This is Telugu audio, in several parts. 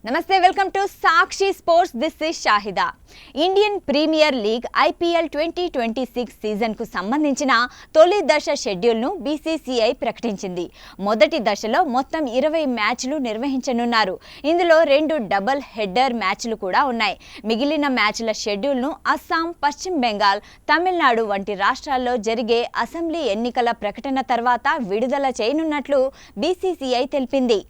నమస్తే welcome to Sakshi sports. This is Shahida. Indian Premier League IPL 2026 సీజన్కు సంబంధించిన తొలి దశ షెడ్యూల్ను BCCI ప్రకటించింది. మొదటి దశలో మొత్తం 20 మ్యాచ్లు నిర్వహించనున్నారు. ఇందులో 2 డబుల్ హెడ్డర్ మ్యాచ్లు కూడా ఉన్నాయి. మిగిలిన మ్యాచ్ల షెడ్యూల్ను అస్సాం, పశ్చిమ బెంగాల్, తమిళనాడు వంటి రాష్ట్రాల్లో జరిగే అసెంబ్లీ ఎన్నికల ప్రకటన తర్వాత విడుదల చేయనున్నట్లు BCCI తెలిపింది.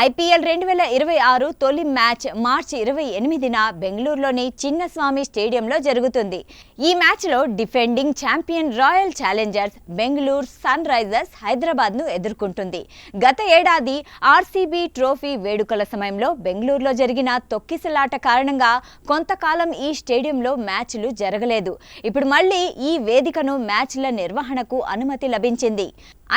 IPL 2026 తొలి మ్యాచ్ మార్చి 28న బెంగళూరులోని చిన్నస్వామి స్టేడియంలో జరుగుతుంది. ఈ మ్యాచ్లో defending champion Royal Challengers Bengaluru Sunrisers హైదరాబాద్ను ఎదుర్కొంటుంది. గత ఏడాది RCB ట్రోఫీ వేడుకల సమయంలో బెంగళూరులో జరిగిన తొక్కిసలాట కారణంగా కొంతకాలం ఈ స్టేడియంలో మ్యాచ్లు జరగలేదు. ఇప్పుడు మళ్లీ ఈ వేదికను మ్యాచ్ల నిర్వహణకు అనుమతి లభించింది.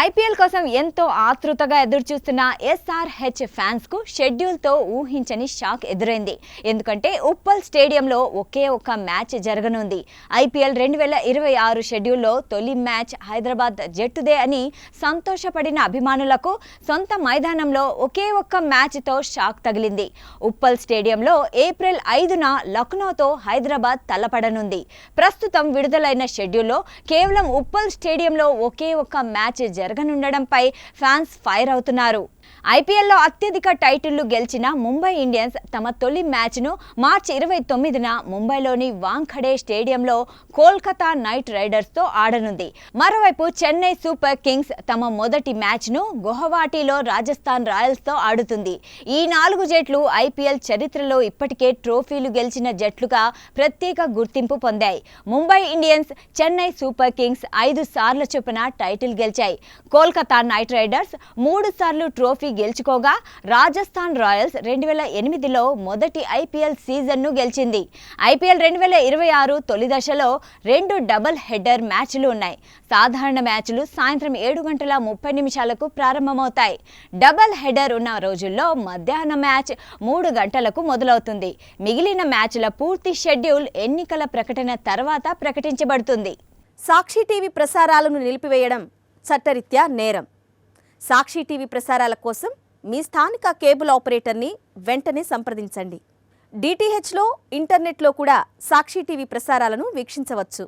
IPL కోసం ఎంతో ఆతృతగా ఎదురుచూస్తున్న SRH ఫ్యాన్స్ కు షెడ్యూల్తో ఊహించని షాక్ ఎదురైంది. ఎందుకంటే ఉప్పల్ స్టేడియంలో ఒకే ఒక్క మ్యాచ్ జరగనుంది. IPL 2026 షెడ్యూల్లో తొలి మ్యాచ్ హైదరాబాద్ జట్టుదే అని సంతోషపడిన అభిమానులకు సొంత మైదానంలో ఒకే ఒక్క మ్యాచ్తో షాక్ తగిలింది. ఉప్పల్ స్టేడియంలో ఏప్రిల్ 5న లక్నోతో హైదరాబాద్ తలపడనుంది. ప్రస్తుతం విడుదలైన షెడ్యూల్లో కేవలం ఉప్పల్ స్టేడియంలో ఒకే ఒక్క మ్యాచ్ జరగనుండడంపై ఫ్యాన్స్ ఫైర్ అవుతున్నారు. IPLలో అత్యధిక టైటిళ్లు గెలిచిన ముంబై ఇండియన్స్ తమ తొలి మ్యాచ్ను మార్చి 29న ముంబైలోని వాంఖడే స్టేడియంలో కోల్కతా నైట్ రైడర్స్తో ఆడనుంది. మరోవైపు చెన్నై సూపర్ కింగ్స్ తమ మొదటి మ్యాచ్ను గువాహటిలో రాజస్థాన్ రాయల్స్తో ఆడుతుంది. ఈ 4 జట్లు IPL చరిత్రలో ఇప్పటికే ట్రోఫీలు గెలిచిన జట్లుగా ప్రత్యేక గుర్తింపు పొందాయి. Mumbai Indians, Chennai super Kings 5 సార్ల చొప్పున టైటిల్ గెలిచాయి. కోల్కతా నైట్ రైడర్స్ 3 సార్లు ట్రోఫీ గెలుచుకోగా రాజస్థాన్ రాయల్స్ 2008లో మొదటి IPL సీజన్ను గెలిచింది. IPL 2026 తొలి దశలో 2 డబుల్ హెడ్డర్ మ్యాచ్లు ఉన్నాయి. సాధారణ మ్యాచ్లు సాయంత్రం 7:30 ప్రారంభమవుతాయి. డబుల్ హెడ్డర్ ఉన్న రోజుల్లో మధ్యాహ్న మ్యాచ్ 3 గంటలకు మొదలవుతుంది. మిగిలిన మ్యాచ్ల పూర్తి షెడ్యూల్ ఎన్నికల ప్రకటన తర్వాత ప్రకటించబడుతుంది. సాక్షి టీవీ ప్రసారాలను నిలిపివేయడం చట్టరీత్యా నేరం. సాక్షి టీవీ ప్రసారాల కోసం మీ స్థానిక కేబుల్ ఆపరేటర్ని వెంటనే సంప్రదించండి. DTHలో, ఇంటర్నెట్లో కూడా సాక్షి టీవీ ప్రసారాలను వీక్షించవచ్చు.